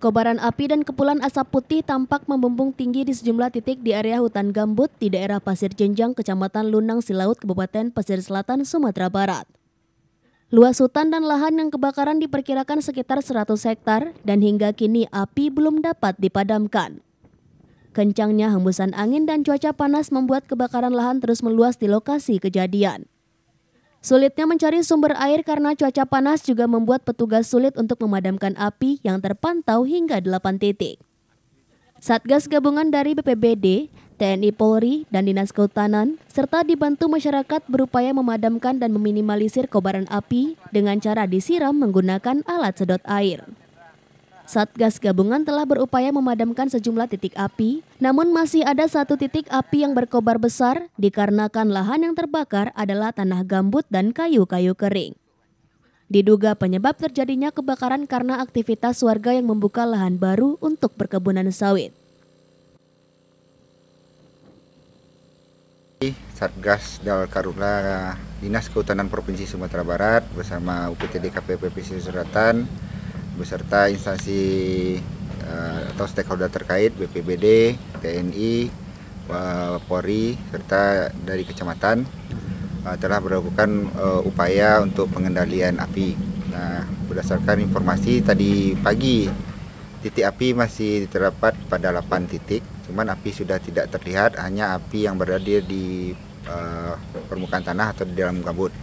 Kobaran api dan kepulan asap putih tampak membumbung tinggi di sejumlah titik di area hutan gambut di daerah Pasir Jenjang, Kecamatan Lunang Silaut, Kabupaten Pesisir Selatan, Sumatera Barat. Luas hutan dan lahan yang kebakaran diperkirakan sekitar 100 hektar dan hingga kini api belum dapat dipadamkan. Kencangnya hembusan angin dan cuaca panas membuat kebakaran lahan terus meluas di lokasi kejadian. Sulitnya mencari sumber air karena cuaca panas juga membuat petugas sulit untuk memadamkan api yang terpantau hingga 8 titik. Satgas gabungan dari BPBD, TNI Polri, dan Dinas Kehutanan, serta dibantu masyarakat berupaya memadamkan dan meminimalisir kobaran api dengan cara disiram menggunakan alat sedot air. Satgas gabungan telah berupaya memadamkan sejumlah titik api, namun masih ada satu titik api yang berkobar besar dikarenakan lahan yang terbakar adalah tanah gambut dan kayu-kayu kering. Diduga penyebab terjadinya kebakaran karena aktivitas warga yang membuka lahan baru untuk perkebunan sawit. Satgas Dawal Karhutla Dinas Kehutanan Provinsi Sumatera Barat bersama UPTD KPP Pesisir Selatan beserta instansi atau stakeholder terkait BPBD, TNI, Polri, serta dari kecamatan telah melakukan upaya untuk pengendalian api. Nah, berdasarkan informasi tadi pagi, titik api masih terdapat pada 8 titik, cuman api sudah tidak terlihat, hanya api yang berada di permukaan tanah atau di dalam gambut.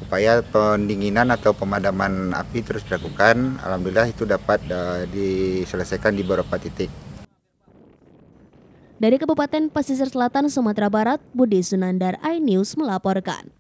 Upaya pendinginan atau pemadaman api terus dilakukan. Alhamdulillah itu dapat diselesaikan di beberapa titik. Dari Kabupaten Pesisir Selatan, Sumatera Barat, Budi Sunandar, iNews melaporkan.